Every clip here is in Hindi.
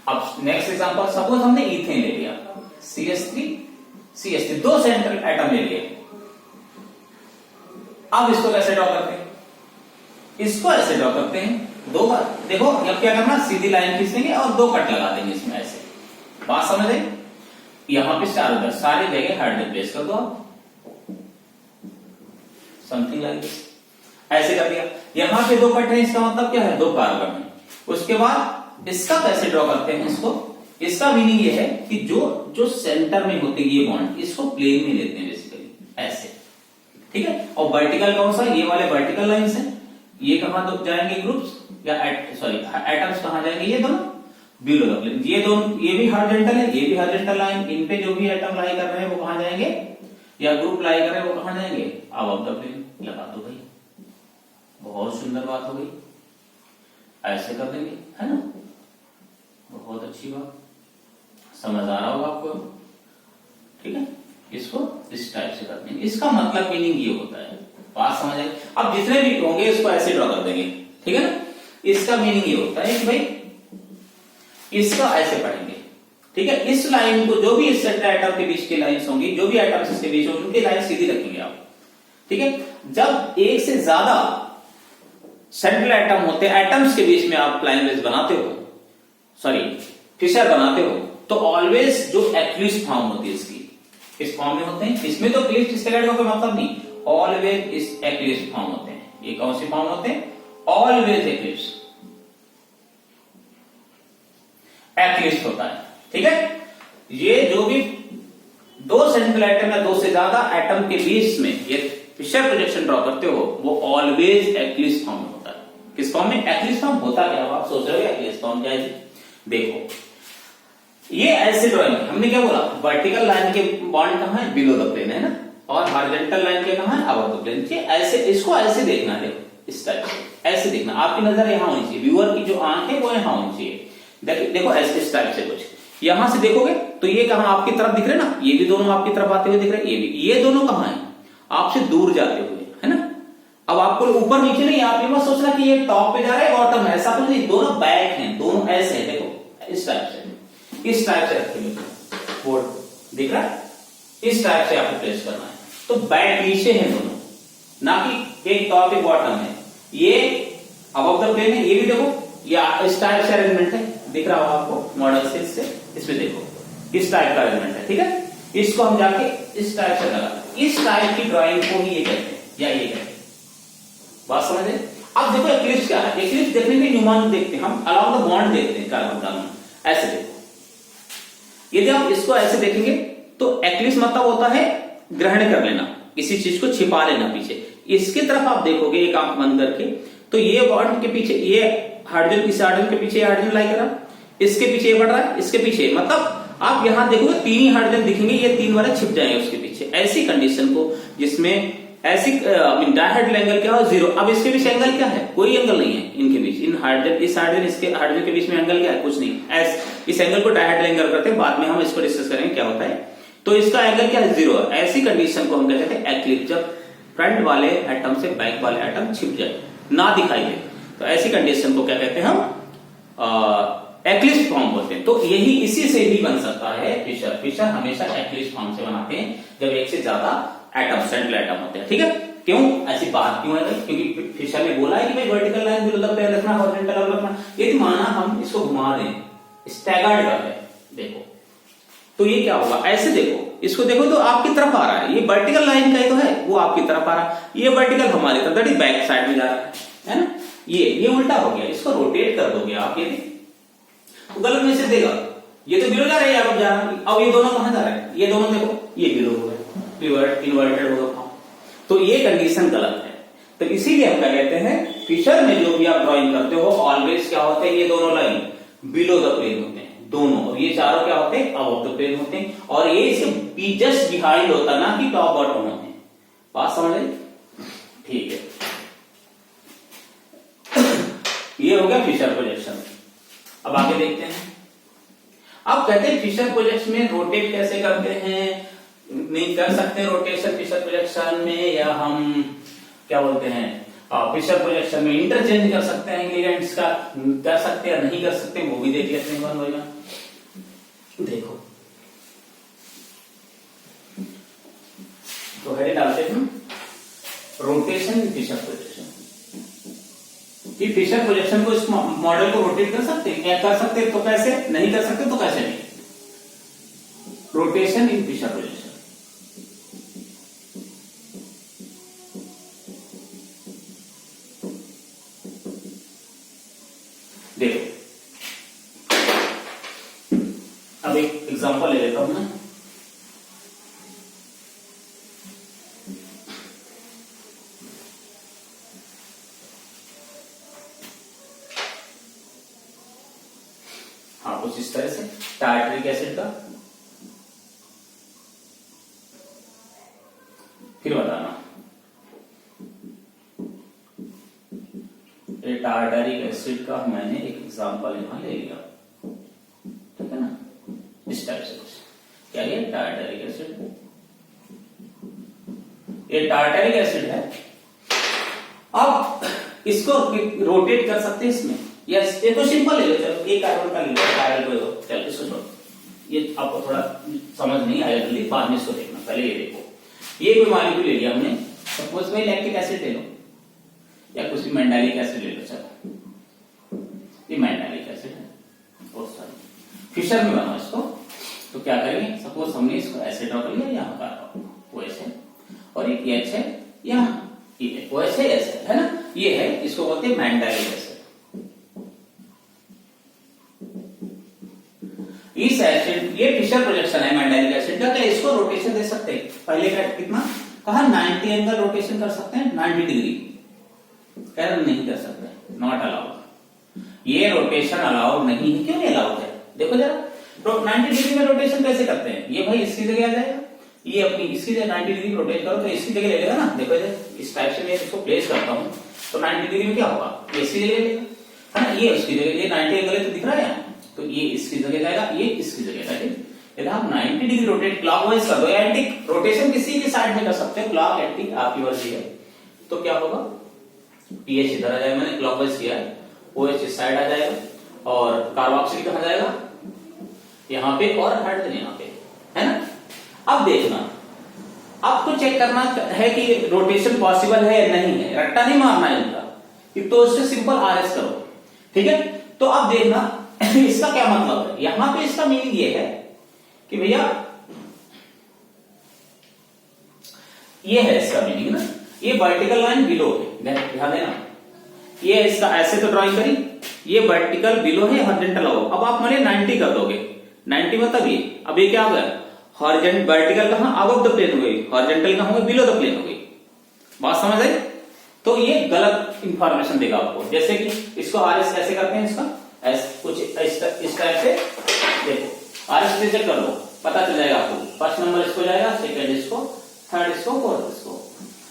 अब नेक्स्ट एग्जांपल, सपोज हमने इथेन ले लिया, CH3 दो सेंट्रल एटम ले लिए। अब इसको कैसे ड्रॉ करते हैं? इसको ऐसे ड्रॉ करते हैं दो बार। देखो अब क्या करना, सीधी लाइन खींचेंगे और दो कट लगा देंगे इसमें ऐसे। बात समझ रहे? यहां पे चारों तरफ सारे जगह हाइड्रोजन प्लेस कर दो आप, समथिंग लाइक दिस, ऐसे कर दिया। यहां पे दो कट है, इसका मतलब क्या है, दो कार्बन है। उसके बाद इसका कैसे ड्रॉ करते हैं इसको? इसका मीनिंग ये है कि जो सेंटर में होते हैं ये बॉन्ड, इसको प्लेन में लेते हैं बेसिकली ऐसे, ठीक है। और वर्टिकल कौन सा, ये वाले वर्टिकल लाइंस है। ये कहां तो जाएंगे ग्रुप्स या एटम्स कहां जाएंगे, ये दोनों बिलो द प्लेन। ये दोनों, ये भी हॉरिजॉन्टल है, ये भी हॉरिजॉन्टल लाइन। इन पे जो भी एटम लाई कर रहे हैं वो कहां जाएंगे, या ग्रुप लाई कर रहे हैं वो कहां जाएंगे, अबव द प्लेन। लगा दो भाई, बहुत सुंदर बात हो गई। ऐसे कर देंगे, है ना, बहुत अच्छी बात, समझ आ रहा होगा आपको, ठीक है। इसको इस टाइप से कर देंगे। इसका मतलब मीनिंग ये होता है, बात समझ आए। अब जितने भी होंगे इसको ऐसे ड्रॉ कर देंगे, ठीक है ना। इसका मीनिंग ये होता है कि भाई इसका ऐसे पढ़ेंगे, ठीक है। इस लाइन को, जो भी इस सेंटर एटम के बीच की लाइंस होंगी, जो भी एटम्स इसके बीच होंगे, उनकी लाइन सीधी रखेंगे आप, ठीक है। जब एक से ज्यादा सेंट्रल एटम होते हैं, एटम्स के बीच में आप लाइन वेज बनाते हो, सॉरी फिशर बनाते हो, तो ऑलवेज जो एक्लिप्स फॉर्म होती है इसकी, इस फॉर्म में होते हैं। इसमें तो क्लिप्स स्टेगर्ड का कोई मतलब नहीं, ऑलवेज इस एक्लिप्स फॉर्म होते हैं। ये कौन सी फॉर्म होते हैं, ऑलवेज एक्लिप्स होता है, ठीक है। ये जो भी दो सेंट्रल एटम या दो से ज्यादा एटम के बीच में ये फिशर प्रोजेक्शन ड्रॉ करते हो, वो ऑलवेज एक्लिप्स फॉर्म में होता है। किस फॉर्म में, एक्लिप्स फॉर्म होता क्या है, आप सोच रहे हो एक्लिप्स फॉर्म क्या है? देखो ये ऐसे ड्राइंग, हमने क्या बोला, वर्टिकल लाइन के बॉन्ड कहां है, बिलो द प्लेन, है ना, और हॉरिजॉन्टल लाइन के कहां है, अबव द प्लेन। ये ऐसे, इसको ऐसे देखना है, देखो इस टाइप से ऐसे देखना। आपकी नजर यहां होनी चाहिए, व्यूअर की जो आंख है वो यहां होनी चाहिए। देखो ऐसे इस टाइप से कुछ यहां से देखोगे तो ये कहां आपकी तरफ दिख रहे ना, ये भी दोनों आपकी तरफ आते हुए दिख रहे, ये भी, ये दोनों कहां है, आपसे दूर जाते हुए, है ना। अब आपको ऊपर नीचे नहीं, आप ये मत सोचना कि ये टॉप पे जा रहा है बॉटम है, ऐसा कुछ नहीं, दोनों बैक हैं, दोनों ऐसे हैं। देखो इस टाइप से, इस टाइप से रखेंगे, बोर्ड दिख रहा है, इस टाइप से आपको प्लेस करना है। तो बैक नीचे है दोनों, ना कि एक टॉप एक बॉटम है। ये अबव द प्लेन है, ये भी देखो, ये इस टाइप से अरेंजमेंट है, दिख रहा होगा आपको मॉडल से। इसमें देखो इस टाइप का अरेंजमेंट है, ठीक है। इसको हम जाके इस टाइप से लगा, इस टाइप की ड्राइंग को ही ये कहते हैं, या ये कहते हैं, बात समझे। अब देखो एक्लिप्स क्या है, एक्लिप्स देखने के न्यूमॉन देखते हैं हम, अलाउंग द बॉन्ड देखते हैं कार्बन कार्बन, ऐसे देखो। यदि आप इसको ऐसे देखेंगे तो एक्लिप्स मतलब होता है ग्रहण कर लेना, किसी चीज को छिपा लेना पीछे। इसकी तरफ आप देखोगे एक आंख बंद करके, तो ये बॉन्ड के पीछे ये हाइड्रोजन, इस हाइड्रोजन के पीछे हाइड्रोजन लाई करा, इसके पीछे बढ़ रहा है, इसके पीछे, मतलब आप यहां देखोगे तीन ही हाइड्रोजन दिखेंगे, ये तीन वाले छिप जाएंगे उसके पीछे। ऐसी कंडीशन को जिसमें ऐसी डायहेड्रल एंगल क्या हो, जीरो। अब इसके बीच एंगल क्या है, कोई एंगल नहीं है इनके बीच, इन हाइड्रोजन, इस हाइड्रोजन, इसके हाइड्रोजन के बीच में एंगल क्या है, कुछ नहीं। इस एंगल को डायहेड्रल एंगल करते हैं, बाद में हम इसको डिस्कस करेंगे क्या होता है। तो इसका एंगल क्या है, जीरो। ऐसी कंडीशन को हम कहते हैं एक्लिप्स, जब फ्रंट वाले एटम से बैक वाले एटम छिप जाए, ना दिखाई दे, तो ऐसी कंडीशन को क्या कहते हैं हम, एक्लिप्स फॉर्म बोलते हैं। तो यही इसी से भी बन सकता है फिशर। फिशर हमेशा एक्लिप्स फॉर्म से बनाते हैं जब एक से ज्यादा एटम, सेंट्रल एटम होते हैं, ठीक है। क्यों ऐसी बात क्यों है भाई, क्योंकि फिशर ने बोला है कि भाई vertical line below the plane रखना, हॉरिजॉन्टल रखना। यदि माना हम इसको घुमा दें, स्टैगर्ड कर दें, देखो तो ये क्या होगा, ऐसे देखो, इसको देखो तो आपकी तरफ आ रहा है, ये वर्टिकल लाइन का ही तो है, वो आपकी तरफ आ रहा है, ये वर्टिकल हमारी तरफ, दैट इज बैक साइड में जा रहा है ना। ये उल्टा हो गया, इसको रोटेट कर दोगे आप, ये तो गलत मैसेज देगा। ये तो बिलो जा रहा है, आप जा रहा है, अब ये दोनों कहां जा रहे हैं, ये दोनों देखो, ये बिलो हो गए, इन्वर्टेड होगा, तो ये कंडीशन गलत है। तो इसीलिए हम क्या कहते हैं, फिशर में जो भी आप ड्राइंग करते हो ऑलवेज क्या होते हैं, ये दोनों लाइन बिलो द प्लेन होते हैं दोनों, और ये चारों क्या होते हैं, अबव द प्लेन होते हैं, और ये इसके जस्ट बिहाइंड होता है, ना कि टॉप बॉटम होते हैं। बात समझ आई, ठीक है। ये हो गया फिशर प्रोजेक्शन। अब आगे देखते हैं। अब कहते हैं फिशर प्रोजेक्शन में रोटेट कैसे करते हैं, नहीं कर सकते रोटेशन फिशर प्रोजेक्शन में, या हम क्या बोलते हैं, फिशर प्रोजेक्शन में इंटरचेंज कर सकते हैं लिगेंड्स का, कर सकते हैं नहीं कर सकते, वो भी देख लेते हैं वन बाय वन। देखो तो है डालते हैं रोटेशन इन फिशर प्रोजेक्शन। कि फिशर प्रोजेक्शन को इस मॉडल को रोटेट कर सकते हैं, क्या कर सकते हैं तो कैसे, नहीं कर सकते तो कैसे नहीं। रोटेशन इन फिशर प्रोजेक्शन, देखो अब एक एग्जांपल ले लेता हूं मैं। हाँ कुछ इस तरह से टार्टरिक एसिड का, फिर बताना टार्टरिक एसिड का मैंने एक एग्जांपल यहां ले लिया, ठीक है ना, इस टाइप से कुछ। क्या ये टार्टरिक एसिड, ये टार्टरिक एसिड है। अब इसको रोटेट कर सकते हैं इसमें, यस ये तो सिंपल है। चलो एक कार्बन का ले लो, कार्बन को चलो इसको छोड़ो, ये आपको थोड़ा समझ नहीं आया जल्दी, बाद में इसको देखना, पहले ये देखो। ये कोई मॉलिक्यूल ले लिया हमने, सपोज में लैक्टिक एसिड ले लो या कुछ भी मैंडालिक एसिड ले लो, चलो ये मैंडालिक एसिड है और सॉरी फिशर में बना इसको। तो क्या करेंगे, सपोज हमने इसको एसिड ड्रॉ कर लिया, यहाँ पर OH है और एक H है, यहाँ ये OH है, ऐसे है ना, ये है, इसको बोलते हैं मैंडालिक एसिड। इस एसिड, ये फिशर प्रोजेक्शन है मैंडालिक एसिड का, क्या इसको रोटेशन दे सकते हैं। पहले का कितना कहा, 90 एंगल रोटेशन कर सकते हैं, 90 डिग्री, कह रहे नहीं कर सकते, नॉट अलाउड। ये रोटेशन अलाउड नहीं है, क्यों नहीं अलाउड है, देखो जरा। तो 90 डिग्री में रोटेशन कैसे करते हैं, ये भाई इसकी जगह आ जाएगा, ये अपनी इसकी जगह 90 डिग्री रोटेट करो तो इसकी जगह ले लेगा ना। देखो इस टाइप से मैं इसको प्लेस करता हूं तो 90 डिग्री में क्या होगा, ये इसकी जगह लेगा, है ना, ये उसकी जगह, ये 90 एंगल तो दिख रहा है, तो ये इसकी जगह जाएगा, ये इसकी जगह जाएगा। यदि आप 90 डिग्री रोटेट क्लॉकवाइज कर दो, एंटी रोटेशन किसी भी साइड में कर सकते हो, क्लॉक एंटी आपकी मर्जी है, तो क्या होगा, पीएच इधर आ जाएगा, मैंने क्लॉकवाइज किया है, OH इस साइड आ जाएगा और कार्बोक्सिल कहां जाएगा, यहां पे, और हाइड्रोजन यहां पे, है ना। अब देखना, आपको चेक करना है कि रोटेशन पॉसिबल है या नहीं है, रट्टा नहीं मारना है इनका, कि तो उससे सिंपल RS करो, ठीक है। तो अब देखना इसका क्या मतलब है, यहां पे इसका मीनिंग ये है कि भैया ये है इसका मीनिंग ना, ये वर्टिकल लाइन बिलो है, ध्यान देना, ये इसका ऐसे तो ड्राइंग करी, ये वर्टिकल बिलो है, हॉरिजॉन्टल अबव। अब आप मैंने 90 कर दोगे, 90 मतलब ये, अब ये क्या हो गया, हॉरिजॉन्टल, वर्टिकल कहां अबव द प्लेन हो गई, हॉरिजॉन्टल कहां हो गई, बिलो द प्लेन हो गई, बात समझ आई। तो ये गलत इंफॉर्मेशन देगा आपको, जैसे कि इसको RS कैसे करते हैं, इसका कुछ इस टाइप से देखो, RS से चेक कर लो, पता चल जाएगा आपको, फर्स्ट नंबर इसको जाएगा, सेकंड इसको, थर्ड इसको, फोर्थ इसको।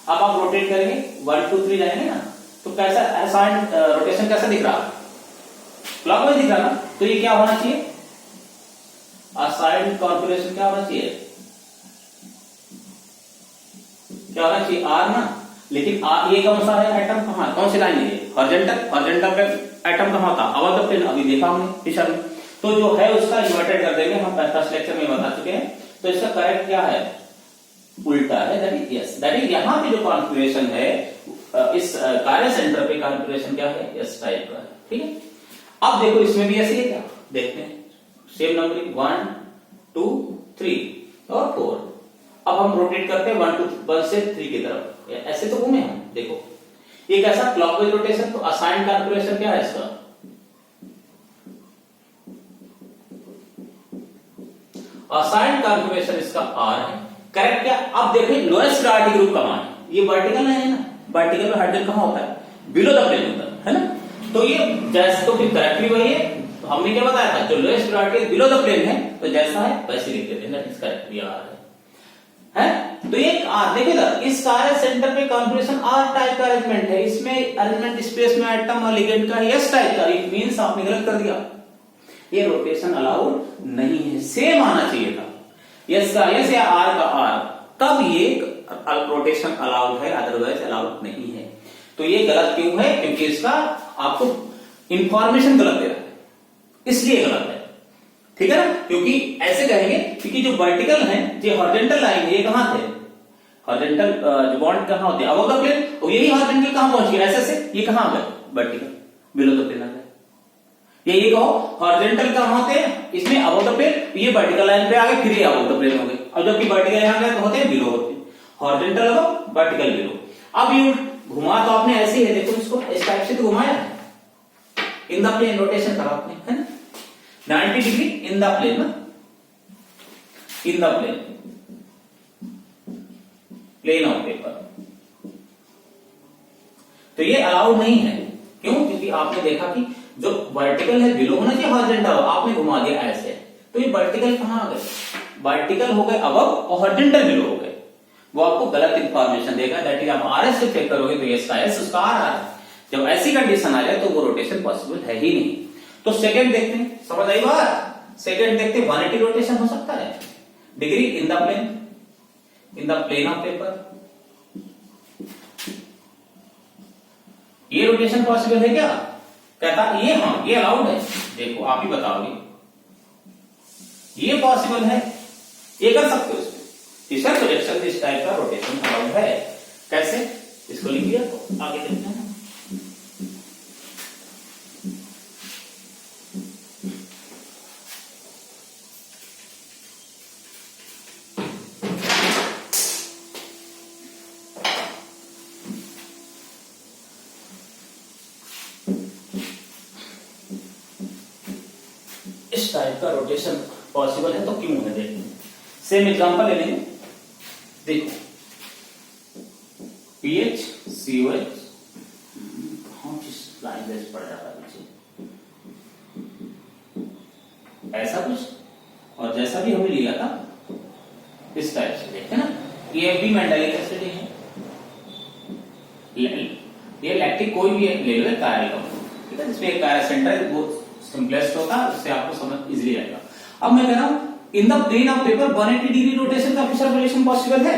अब आप रोटेट करेंगे 1 2 3 जाएंगे ना, तो कैसा असाइन रोटेशन कैसा दिख रहा, क्लॉकवाइज दिख रहा ना, तो ये क्या होना चाहिए, असाइन कॉन्फिगरेशन क्या होना चाहिए, क्या होना चाहिए R ना, लेकिन ये कौन सा है एटम, कहां, कौन सी लाइन है, हॉरिजॉन्टल, हॉरिजॉन्टल पे एटम कहां था, अबव द प्लेन, अभी देखा हमने फिशर में। तो जो है उसका इन्वर्टेड कर देंगे, हम फर्स्ट लेक्चर में बता चुके हैं। तो इसका करेक्ट क्या है, उल्टा है, that is yes, that is यहां पे जो कॉन्फिगरेशन है, इस कार्य सेंटर पे कॉन्फिगरेशन क्या है, यस टाइप का है, ठीक है। अब देखो इसमें भी ऐसे ही है, क्या देखते हैं, सेम नंबरिंग 1 2 3 और 4। अब हम रोटेट करते हैं 1 से 3 की तरफ, ऐसे तो घूमे हम, देखो ये कैसा क्लॉकवाइज रोटेशन। तो असाइन कॉन्फिगरेशन क्या है इसका, असाइन कॉन्फिगरेशन इसका R है, करेक्ट क्या। अब देखो लोएस्ट प्रायोरिटी ग्रुप का मान, ये वर्टिकल है ना, वर्टिकल में हाइड्रोजन कहां होता है, बिलो द प्लेन होता है ना, तो ये जैसे, तो फिर करेक्टली वही है, तो हमने क्या बताया था, जो lowest priority below the plane है, तो जैसा है वैसे लिख देते हैं, दैट इज करेक्टली R है। तो ये R देखिएगा, इस कार्य सेंटर पे कॉन्फिगरेशन R टाइप का अरेंजमेंट है, इसमें अरेंजमेंट स्पेस में एटम और लिगेंड का S टाइप का, इट मींस आपने गलत कर दिया, ये रोटेशन अलाउड नहीं है, सेम आना चाहिए था, S का S या R का R, तब ये रोटेशन अलाउड है, अदरवाइज अलाउड नहीं है। तो ये गलत क्यों है? क्योंकि इसका आपको इंफॉर्मेशन गलत दे रहा है, इसलिए गलत है। ठीक है ना? क्योंकि ऐसे कहेंगे क्योंकि जो वर्टिकल है, जो हॉरिजॉन्टल लाइन है, ये कहां थे? हॉरिजॉन्टल जो बॉन्ड कहां होते हैं? Above the plane. और यही हॉरिजॉन्टल कहां पहुंच गया? ऐसे से ये कहां आ गया? वर्टिकल, बिलो द प्लेन आ गया। ये कहो हॉरिजॉन्टल कहां होते हैं? इसमें अबव द प्लेन, ये वर्टिकल लाइन पे आ गए, फिर ये अबव द प्लेन हो गए। अब जबकि वर्टिकल यहां गए तो होते हैं बिलो होते हैं, हॉरिजॉन्टल अबव, वर्टिकल बिलो। अब ये घुमा तो आपने ऐसे ही है, देखो इसको इस टाइप से तो घुमाया है, इन द प्लेन रोटेशन करा आपने, है ना, 90 डिग्री इन द प्लेन, ना in the plane, plane of paper. तो ये अलाउड नहीं है। क्यों? क्योंकि आपने देखा कि जो वर्टिकल है बिलो होना चाहिए हॉरिजॉन्टल, आपने घुमा दिया ऐसे, तो ये वर्टिकल कहां आ गए? वर्टिकल हो गए अबव और हॉरिजॉन्टल बिलो हो गए। वो आपको गलत इंफॉर्मेशन देगा। दैट इज आप आरएस से चेक करोगे तो ये इसका एस उसका आर आ रहा है। जब ऐसी कंडीशन आ जाए तो वो रोटेशन पॉसिबल है ही नहीं। तो सेकंड देखते हैं, समझ आई बात? सेकंड देखते हैं 180 रोटेशन हो सकता है, degree in the plane, in the plane of paper. ये रोटेशन पॉसिबल है क्या? कहता ये हाँ, ये अलाउड है। देखो आप ही बताओगे, ये पॉसिबल है, ये कर सकते हो। इसमें प्रोजेक्शन इस टाइप का रोटेशन अलाउड है। कैसे? इसको लिख दिया, तो आगे देखते हैं। इस टाइप का रोटेशन पॉसिबल है तो क्यों है? देखो सेम एग्जांपल ले लेंगे। देखो पीएच सीओएच लाइन जैसे पड़ जाता है पीछे, ऐसा कुछ, और जैसा भी हमने लिया था इस टाइप से, देखते ना, ये भी मेंडेलिक एसिड है, ये लैक्टिक कोई भी ले लो कायरल का, ठीक है, जिसमें एक कायरल सेंटर है, वो सिंपलेस्ट होता है, उससे आपको समझ इजीली आएगा। अब मैं कह रहा हूं in the plane of paper 180 degree rotation का फिशर रोटेशन पॉसिबल है?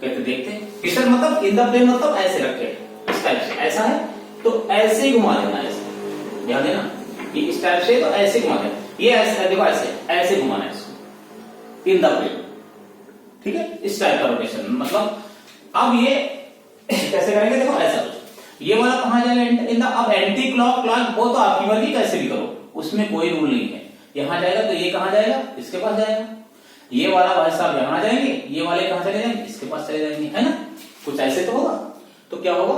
कहते देखते हैं। फिशर मतलब इन द प्लेन मतलब ऐसे रखे इस टाइप से, ऐसा है तो ऐसे ही घुमा देना, ऐसे ध्यान देना, ये इस टाइप से तो ऐसे घुमा देना, ये ऐसे देखो, ऐसे ऐसे घुमाना है इसको इन द प्लेन, ठीक है, इस टाइप का रोटेशन। मतलब अब ये कैसे करेंगे? देखो ऐसा कुछ, ये वाला कहां जाएगा? इन द, अब एंटी क्लॉक वो तो आपकी मर्जी, कैसे भी करो, उसमें कोई रूल नहीं है। यहां जाएगा तो ये कहां जाएगा? इसके पास जाएगा। ये वाला भाई साहब यहां जाएंगे, ये वाले कहां चले जाएंगे? इसके पास चले जाएंगे, है ना, कुछ ऐसे तो होगा। तो क्या होगा?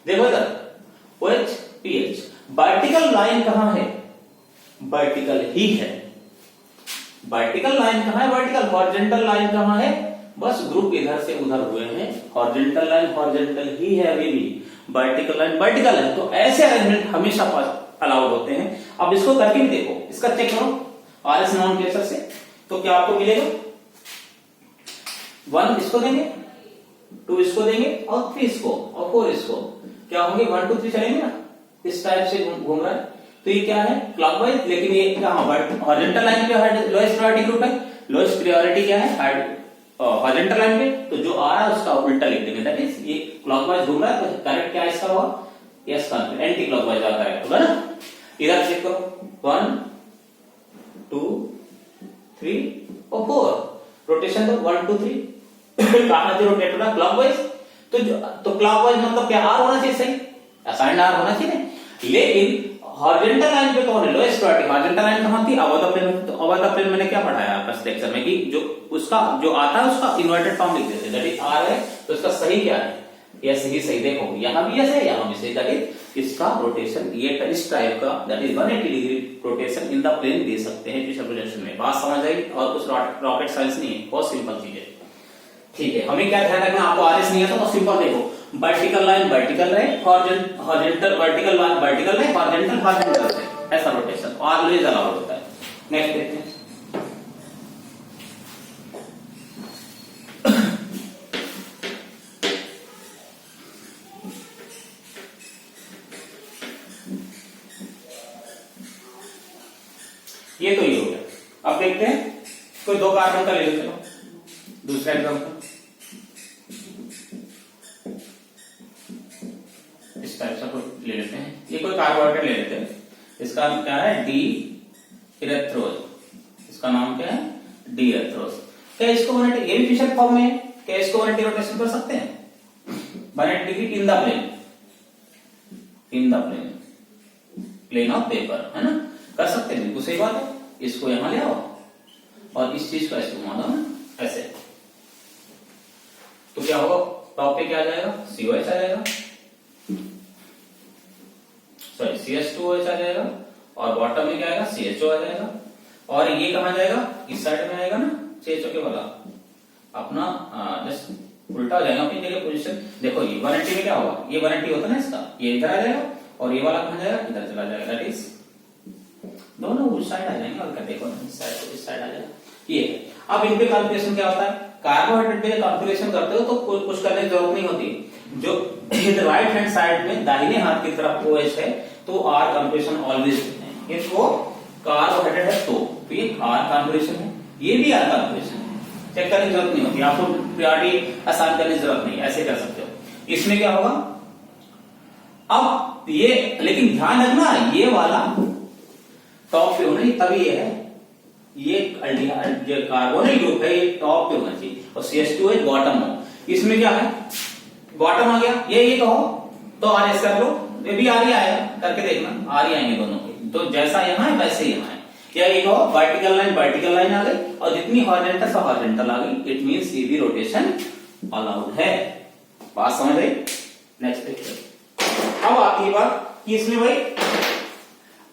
देखो इधर OH PH, वर्टिकल लाइन कहां है? वर्टिकल ही है। वर्टिकल लाइन कहां है? वर्टिकल। हॉरिजॉन्टल लाइन कहां है? बस ग्रुप इधर से उधर हुए हैं, हॉरिजॉन्टल लाइन हॉरिजॉन्टल ही है अभी भी, वर्टिकल लाइन वर्टिकल है। तो ऐसे अरेंजमेंट हमेशा अलाउड होते हैं। अब इसको करके भी देखो, इसका चेक करो आरएस नॉन प्रेशर से, तो क्या आपको मिलेगा? 1 इसको देंगे, 2 इसको देंगे, और 3 इसको, और 4 इसको, क्या होंगे? 1 2 3 चलेंगे ना, इस टाइप से घूम रहा है। तो ये क्या है? क्लॉकवाइज, लेकिन ये क्या हॉरिजॉन्टल लाइन पे लोएस्ट प्रायोरिटी ग्रुप है, लोएस्ट प्रायोरिटी क्या है? हॉरिजॉन्टल लाइन पे, तो जो आ रहा है उसका उल्टा लिख देंगे, दैट इज ये क्लॉकवाइज घूम रहा है, तो करेक्ट क्या इसका होगा? यस का एंटी क्लॉकवाइज आता है, होगा ना। इधर चेक करो, 1 2 3 और 4 रोटेशन, तो 1 2 3 कहां से रोटेट हो रहा है? क्लॉकवाइज। तो क्लॉकवाइज मतलब क्या? आर होना चाहिए, सही असाइंड आर होना चाहिए। लेकिन हॉरिजॉन्टल लाइन पे कौन है? Lowest priority. हॉरिजॉन्टल लाइन कहां थी? Above the plane. तो अबव द प्लेन मैंने क्या पढ़ाया फर्स्ट लेक्चर में कि जो उसका जो आता है उसका इन्वर्टेड फॉर्म लिख देते हैं, दैट इज आर है, तो इसका सही क्या है? यस ही सही। देखो यहां भी यस है, यहां भी सही, दैट इज इसका रोटेशन ये इस टाइप का, that is 180 degree rotation in the plane दे सकते हैं फिशर प्रोजेक्शन में। बात समझ आई? और कुछ रॉकेट साइंस नहीं है, बहुत सिंपल चीज है, ठीक है। हमें क्या ध्यान रखना? आपको आरएस नहीं आता तो सिंपल देखो, वर्टिकल लाइन वर्टिकल रहे, हॉरिजॉन्टल वर्टिकल लाइन वर्टिकल रहे, हॉरिजॉन्टल हॉरिजॉन्टल रहे, ऐसा रोटेशन ऑलवेज अलाउड होता है। नेक्स्ट देखते हैं। ये तो ये हो गया। अब देखते हैं कोई 2 कार्बन का ले लो, चलो दूसरा एग्जांपल। टाइप का कोई ले लेते हैं, ये कोई कार्बोहाइड्रेट ले लेते हैं, इसका नाम क्या है, डी इरेथ्रोज, इसका नाम क्या है, डी इरेथ्रोज। क्या इसको 180, ये भी फिशर फॉर्म में है, क्या इसको 180 रोटेशन कर सकते हैं 180 degree in the plane, in the plane of paper, है ना, कर सकते हैं, बिल्कुल सही बात है। इसको यहां ले आओ और इस चीज को ऐसे घुमा दो ना, ऐसे, तो क्या होगा, टॉप पे क्या आ जाएगा, COH आ जाएगा, सॉरी CH2OH आ जाएगा, और बॉटम में क्या आएगा, CHO आ जाएगा, और ये कहां जाएगा, इस साइड में आएगा ना, CHO के वाला अपना जस्ट उल्टा हो जाएगा अपनी जगह पोजीशन। देखो ये 180 में क्या होगा, ये 180 होता है ना इसका, ये इधर आ जाएगा और ये वाला कहां जाएगा, इधर चला जाएगा, दैट इज दोनों उस साइड आ जाएंगे, और क्या देखो इस साइड तो इस साइड आ जाएगा, ये है। अब इनके कॉन्फ़िगरेशन क्या होता है, कार्बोहाइड्रेट पे कॉन्फ़िगरेशन करते हो तो कुछ करने की जरूरत नहीं होती, जो राइट हैंड साइड में दाहिने हाथ की तरफ OH है तो R कॉन्फ़िगरेशन ऑलवेज है, इसको कार्बोहाइड्रेट है तो ये R कॉन्फ़िगरेशन है, ये भी R कॉन्फ़िगरेशन है, चेक करने की जरूरत नहीं होती, आपको प्रायोरिटी आसान करने की जरूरत नहीं, ऐसे कर सकते हो। इसमें क्या होगा, अब ये लेकिन ध्यान रखना ये वाला टॉप पे होना, तभी ये है, ये कार्बोनिल ग्रुप है, ये टॉप पे होना चाहिए, और CH2H बॉटम हो। इसमें क्या है, बॉटम आ गया, ये कहो तो RS कर लो, ये भी RE आएगा, करके देखना RE आएंगे दोनों के, तो जैसा यहाँ है वैसे यहाँ है, या ये कहो वर्टिकल लाइन आ गई, और जितनी हॉरिजॉन्टल से हॉरिजॉन्टल आ गई, इट मींस ये भी रोटेशन अलाउड है। बात समझ रही? नेक्स्ट देखिए, अब आती है बात कि इसमें भाई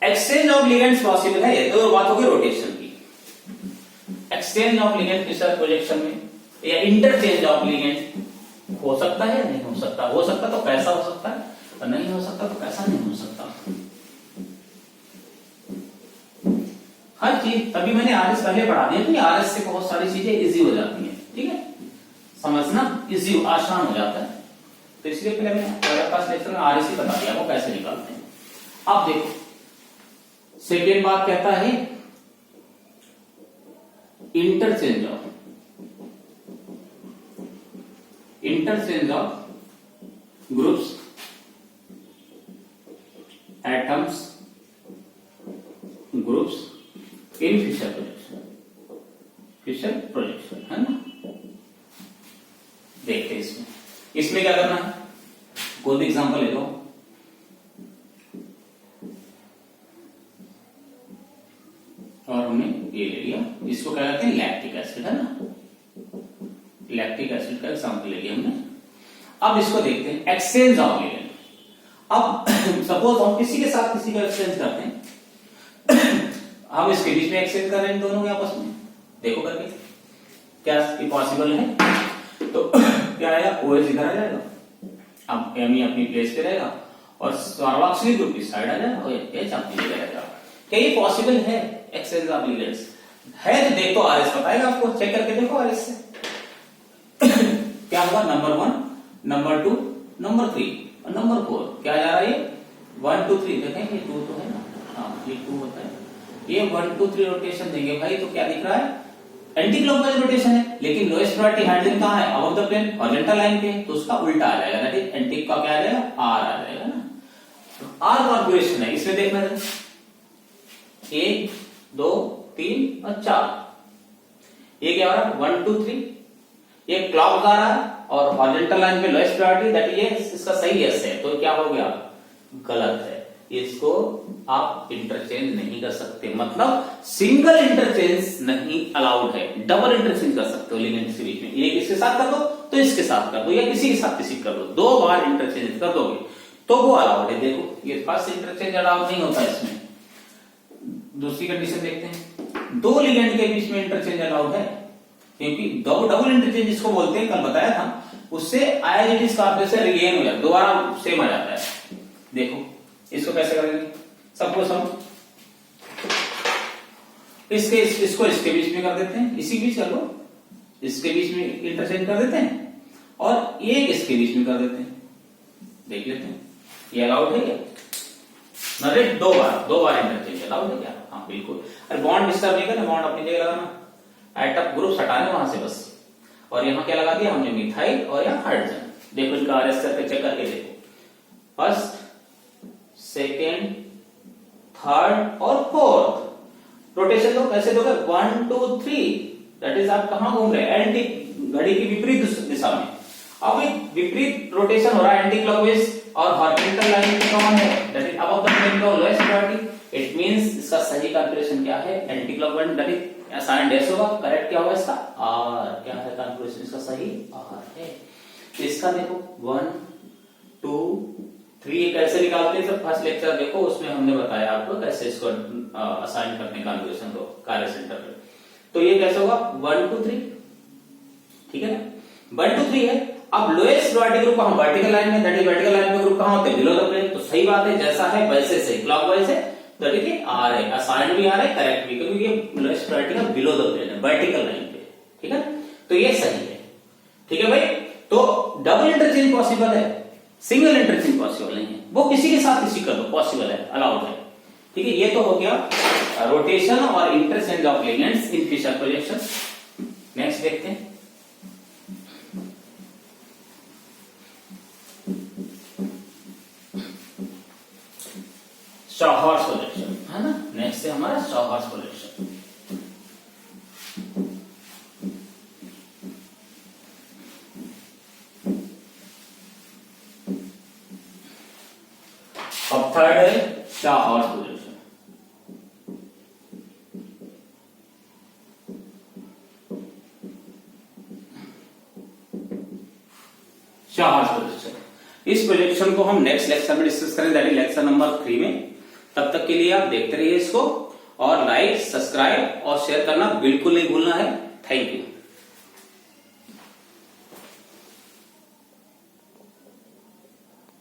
एक्सचेंज ऑफ लिगेंड्स पॉसिबल है, ये तो बात होगी रोटेशन की, exchange of ligand Fischer projection में, या इंटरचेंज ऑफ लिगेंड हो सकता है, नहीं हो सकता, हो सकता तो कैसा हो सकता है, और नहीं हो सकता तो कैसा नहीं हो सकता, हर चीज। तभी मैंने RS पहले पढ़ा दिया कि RS से बहुत सारी चीजें इजी हो जाती हैं, ठीक है, समझना इजी आसान हो जाता है, तो इसलिए पहले मैंने पास लेक्चर में RS ही बता दिया वो कैसे निकालते हैं। अब देखो सेकेंड बात कहता है interchange of groups, atoms, groups in Fischer projection, है ना। देखते हैं इसमें क्या करना है, कोई भी एग्जांपल ले लो, और हमने ये ले लिया, इसको क्या कहते हैं, लैक्टिक एसिड, है ना, लैक्टिक एसिड का एग्जांपल ले लिया हमने। अब इसको देखते हैं एक्सचेंज ऑफ लिगेंड। अब सपोज हम किसी के साथ किसी का एक्सचेंज करते हैं, हम इसके बीच में एक्सचेंज कर रहे हैं दोनों के आपस में, देखो करके क्या पॉसिबल है, तो क्या आएगा, OH इधर आ जाएगा, अब Me अपनी प्लेस पे रहेगा, और कार्बोक्सिलिक ग्रुप इस साइड आ जाएगा, और H अपनी जगह रहेगा। क्या ये पॉसिबल है एक्सचेंज ऑफ लिगेंड्स है, तो देखो RS बताएगा आपको, चेक करके देखो RS से क्या होगा, नंबर 1, नंबर 2, नंबर 3 और नंबर 4 क्या जा रहा है, 1 2 3 देखें, ये 2 तो है ना, हाँ ये 2 होता है, ये 1 2 3 रोटेशन देंगे भाई, तो क्या दिख रहा है, एंटी क्लॉकवाइज रोटेशन है, लेकिन लोएस्ट प्रायोरिटी हैंडलिंग कहां है, above the plane horizontal line पे, तो उसका उल्टा आ जाएगा, दैट इज एंटी का क्या आ जाएगा, R आ जाएगा ना, R कॉन्फ़िगरेशन है। इसमें देखना है 1 2 3 और 4, ये क्या हो रहा है, 1 2 3, ये क्लॉक आ रहा है, और हॉरिजॉन्टल लाइन पे लोएस्ट प्रायोरिटी, दैट ये इसका सही एस है, तो क्या हो गया, गलत है, इसको आप इंटरचेंज नहीं कर सकते, मतलब सिंगल इंटरचेंज नहीं अलाउड है, डबल इंटरचेंज कर सकते हो लिगेंड्स के बीच में, एक इसके साथ कर दो तो इसके साथ कर दो, या किसी के साथ किसी कर दो, 2 बार इंटरचेंज कर दोगे तो वो अलाउड है। देखो ये फर्स्ट इंटरचेंज अलाउड नहीं होता इसमें। दूसरी कंडीशन देखते हैं, 2 लिगेंड के बीच में इंटरचेंज अलाउड है, क्योंकि डबल इंटरचेंज जिसको बोलते हैं, कल बताया था, उससे आयोडिन कॉन्फ़िगरेशन रिगेन हो जाता है, दोबारा सेम आ जाता है। देखो इसको कैसे करेंगे, सपोज हम इसको इसके बीच में कर देते हैं, इसी बीच कर लो, इसके बीच में इंटरचेंज कर देते हैं, और एक इसके बीच में कर देते हैं, देख लेते हैं ये अलाउड है क्या, नरे 2 बार इंटरचेंज अलाउड है क्या, हाँ बिल्कुल। अरे बॉन्ड डिस्टर्ब नहीं करना, बॉन्ड अपनी जगह लगाना, एटम ग्रुप हटाने वहां से बस, और यहाँ क्या लगा दिया हमने, मिथाइल और यहाँ हाइड्रोजन। देखो इनका RS करके चेक करके देखो, फर्स्ट सेकेंड, थर्ड और फोर्थ। रोटेशन तो कैसे दोगे? 1 2 3, दैट इज आप कहां घूम रहे हैं? एंटी, घड़ी की विपरीत दिशा में। अब एक विपरीत रोटेशन हो रहा है एंटी क्लॉकवाइज और हॉरिजॉन्टल लाइन पे कौन है? That is above the plane का लोएस्ट प्रायोरिटी। इट मींस इसका सही कॉन्फ़िगरेशन क्या है? Anticlockwise, that is assign dash होगा। करेक्ट क्या होगा इसका? आर। क्या है कॉन्फ़िगरेशन इसका सही? आर है। तो इसका देखो 1 2 3 ये कैसे निकालते हैं? सर फर्स्ट लेक्चर देखो, उसमें हमने बताया आपको कैसे इसको असाइन करने का कॉन्फ़िगरेशन को कार्य सेंटर पे। तो ये कैसे होगा? 1 2 3, ठीक है ना? 1 2 3 है। अब लोएस्ट प्रायोरिटी ग्रुप हम वर्टिकल लाइन में, दैट इज वर्टिकल लाइन पे ग्रुप कहां होते हैं? Below the plane. तो सही बात है, जैसा है वैसे से क्लॉकवाइज है, दैट इज आर है, असाइन भी आर है, करेक्ट भी, क्योंकि ये लोएस्ट प्रायोरिटी का बिलो द प्लेन है, वर्टिकल लाइन पे, ठीक है। तो ये सही है, ठीक है भाई। तो डबल इंटरचेंज पॉसिबल है, सिंगल इंटरचेंज पॉसिबल नहीं है। वो किसी के साथ किसी कर दो, पॉसिबल है, अलाउड है, ठीक है। ये तो हो गया रोटेशन और interchange of elements in Fischer projection. Next देखते हैं शॉहर्स प्रोजेक्शन, है ना। नेक्स्ट है हमारा शॉहर्स प्रोजेक्शन। अब थर्ड है शॉहर्स प्रोजेक्शन। शॉहर्स प्रोजेक्शन, इस प्रोजेक्शन को हम नेक्स्ट लेक्चर में डिस्कस करें, दैट इज लेक्चर नंबर 3 में। तब तक के लिए आप देखते रहिए इसको, और लाइक, सब्सक्राइब और शेयर करना बिल्कुल नहीं भूलना है। Thank you.